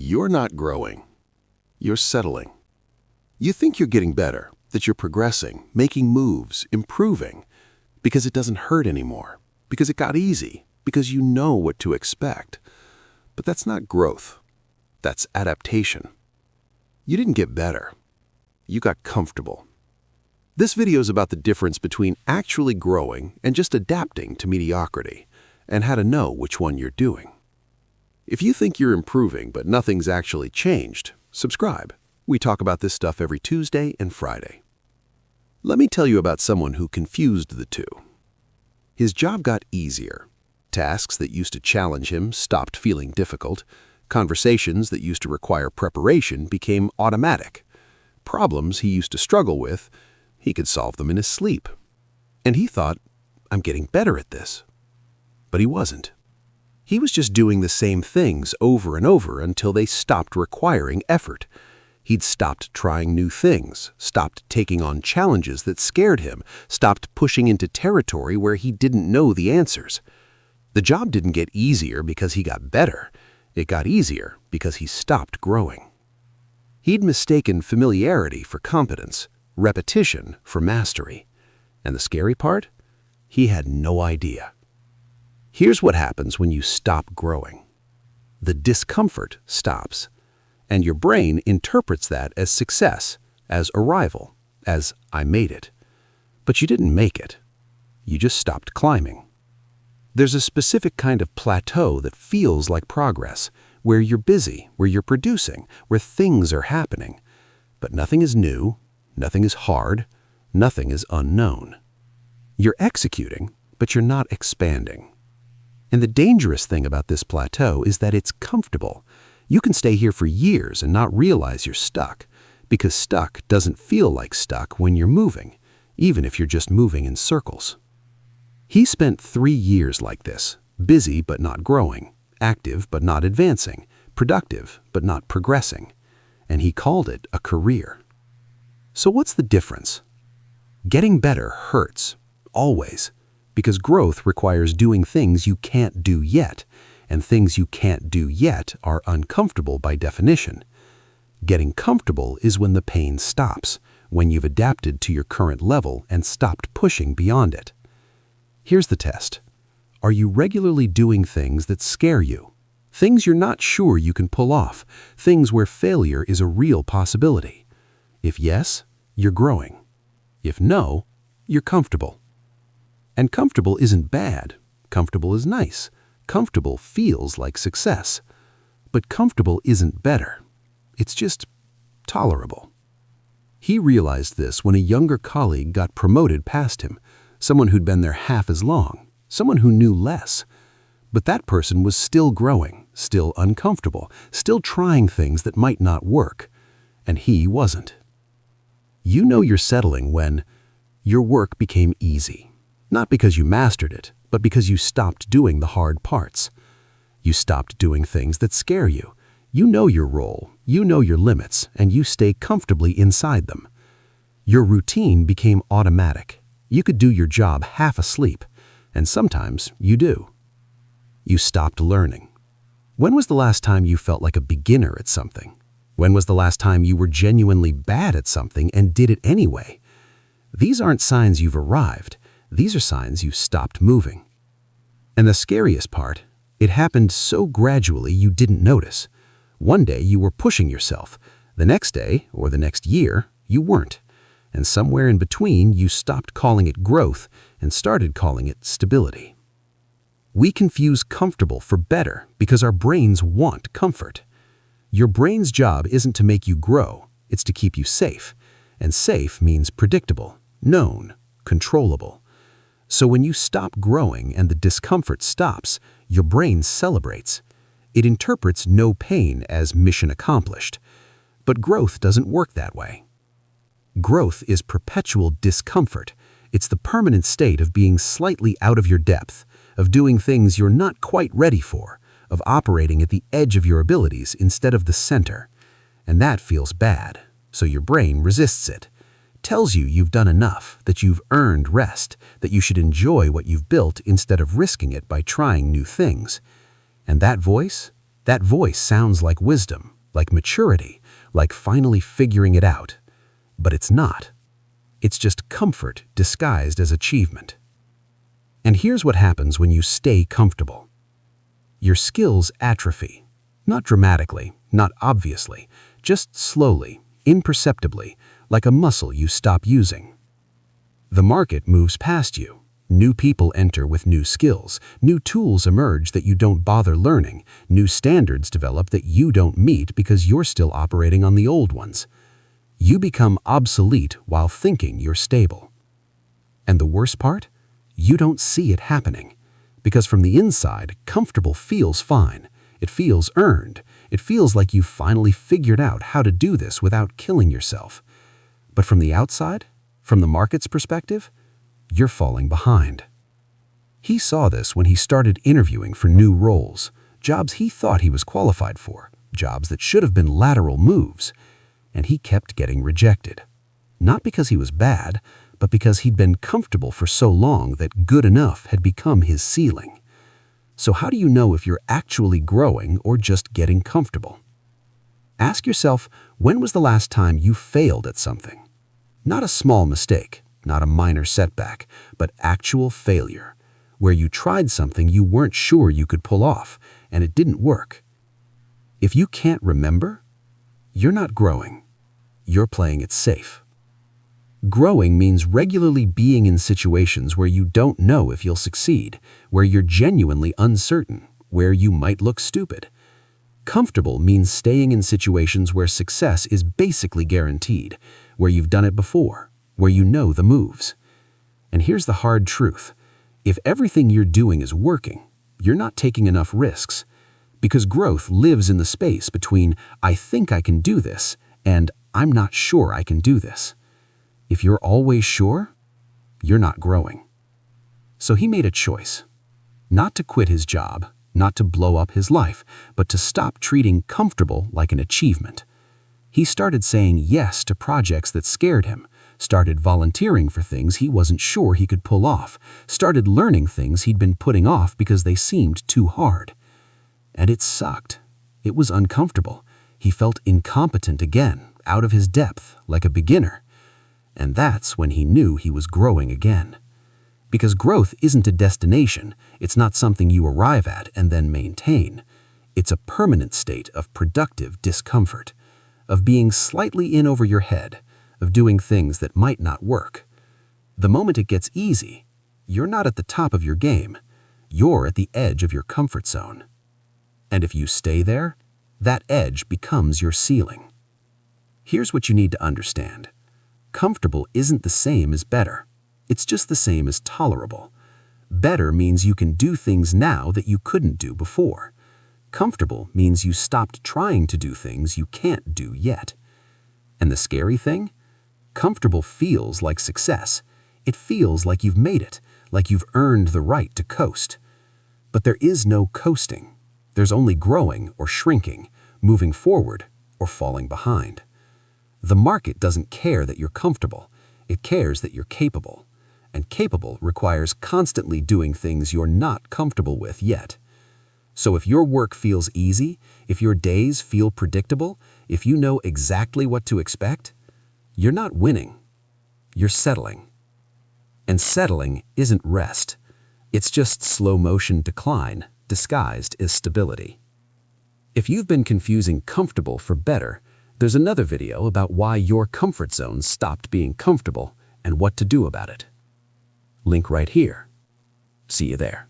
You're not growing. You're settling. You think you're getting better, that you're progressing, making moves, improving, because it doesn't hurt anymore, because it got easy, because you know what to expect. But that's not growth. That's adaptation. You didn't get better. You got comfortable. This video is about the difference between actually growing and just adapting to mediocrity, and how to know which one you're doing. If you think you're improving but nothing's actually changed, subscribe. We talk about this stuff every Tuesday and Friday. Let me tell you about someone who confused the two. His job got easier. Tasks that used to challenge him stopped feeling difficult. Conversations that used to require preparation became automatic. Problems he used to struggle with, he could solve them in his sleep. And he thought, I'm getting better at this. But he wasn't. He was just doing the same things over and over until they stopped requiring effort. He'd stopped trying new things, stopped taking on challenges that scared him, stopped pushing into territory where he didn't know the answers. The job didn't get easier because he got better. It got easier because he stopped growing. He'd mistaken familiarity for competence, repetition for mastery. And the scary part? He had no idea. Here's what happens when you stop growing. The discomfort stops, and your brain interprets that as success, as arrival, as I made it. But you didn't make it. You just stopped climbing. There's a specific kind of plateau that feels like progress, where you're busy, where you're producing, where things are happening. But nothing is new, nothing is hard, nothing is unknown. You're executing, but you're not expanding. And the dangerous thing about this plateau is that it's comfortable. You can stay here for years and not realize you're stuck, because stuck doesn't feel like stuck when you're moving, even if you're just moving in circles. He spent 3 years like this, busy but not growing, active but not advancing, productive but not progressing, and he called it a career. So what's the difference? Getting better hurts, always. Because growth requires doing things you can't do yet, and things you can't do yet are uncomfortable by definition. Getting comfortable is when the pain stops, when you've adapted to your current level and stopped pushing beyond it. Here's the test. Are you regularly doing things that scare you? Things you're not sure you can pull off, things where failure is a real possibility. If yes, you're growing. If no, you're comfortable. And comfortable isn't bad. Comfortable is nice. Comfortable feels like success. But comfortable isn't better. It's just tolerable. He realized this when a younger colleague got promoted past him, someone who'd been there half as long, someone who knew less. But that person was still growing, still uncomfortable, still trying things that might not work. And he wasn't. You know you're settling when your work became easy. Not because you mastered it, but because you stopped doing the hard parts. You stopped doing things that scare you. You know your role, you know your limits, and you stay comfortably inside them. Your routine became automatic. You could do your job half asleep, and sometimes you do. You stopped learning. When was the last time you felt like a beginner at something? When was the last time you were genuinely bad at something and did it anyway? These aren't signs you've arrived. These are signs you stopped moving. And the scariest part, it happened so gradually you didn't notice. One day you were pushing yourself. The next day, or the next year, you weren't. And somewhere in between, you stopped calling it growth and started calling it stability. We confuse comfortable for better because our brains want comfort. Your brain's job isn't to make you grow, it's to keep you safe. And safe means predictable, known, controllable. So when you stop growing and the discomfort stops, your brain celebrates. It interprets no pain as mission accomplished. But growth doesn't work that way. Growth is perpetual discomfort. It's the permanent state of being slightly out of your depth, of doing things you're not quite ready for, of operating at the edge of your abilities instead of the center. And that feels bad, so your brain resists it. Tells you you've done enough, that you've earned rest, that you should enjoy what you've built instead of risking it by trying new things. And that voice, That voice sounds like wisdom, like maturity, like finally figuring it out. But it's not. It's just comfort disguised as achievement. And here's what happens when you stay comfortable. Your skills atrophy. Not dramatically, not obviously, just slowly, imperceptibly, like a muscle you stop using. The market moves past you. New people enter with new skills. New tools emerge that you don't bother learning. New standards develop that you don't meet because you're still operating on the old ones. You become obsolete while thinking you're stable. And the worst part? You don't see it happening. Because from the inside, comfortable feels fine. It feels earned. It feels like you've finally figured out how to do this without killing yourself. But from the outside, from the market's perspective, you're falling behind. He saw this when he started interviewing for new roles, jobs he thought he was qualified for, jobs that should have been lateral moves, and he kept getting rejected. Not because he was bad, but because he'd been comfortable for so long that good enough had become his ceiling. So how do you know if you're actually growing or just getting comfortable? Ask yourself, when was the last time you failed at something? Not a small mistake, not a minor setback, but actual failure, where you tried something you weren't sure you could pull off, and it didn't work. If you can't remember, you're not growing. You're playing it safe. Growing means regularly being in situations where you don't know if you'll succeed, where you're genuinely uncertain, where you might look stupid. Comfortable means staying in situations where success is basically guaranteed, where you've done it before, where you know the moves. And here's the hard truth. If everything you're doing is working, you're not taking enough risks. Because growth lives in the space between "I think I can do this" and "I'm not sure I can do this." If you're always sure, you're not growing. So he made a choice. Not to quit his job, not to blow up his life, but to stop treating comfortable like an achievement. He started saying yes to projects that scared him, started volunteering for things he wasn't sure he could pull off, started learning things he'd been putting off because they seemed too hard. And it sucked. It was uncomfortable. He felt incompetent again, out of his depth, like a beginner. And that's when he knew he was growing again. Because growth isn't a destination. It's not something you arrive at and then maintain. It's a permanent state of productive discomfort, of being slightly in over your head, of doing things that might not work. The moment it gets easy, you're not at the top of your game. You're at the edge of your comfort zone. And if you stay there, that edge becomes your ceiling. Here's what you need to understand. Comfortable isn't the same as better. It's just the same as tolerable. Better means you can do things now that you couldn't do before. Comfortable means you stopped trying to do things you can't do yet. And the scary thing? Comfortable feels like success. It feels like you've made it, like you've earned the right to coast. But there is no coasting. There's only growing or shrinking, moving forward or falling behind. The market doesn't care that you're comfortable. It cares that you're capable. And capable requires constantly doing things you're not comfortable with yet. So if your work feels easy, if your days feel predictable, if you know exactly what to expect, you're not winning. You're settling. And settling isn't rest. It's just slow motion decline disguised as stability. If you've been confusing comfortable for better, there's another video about why your comfort zone stopped being comfortable and what to do about it. Link right here. See you there.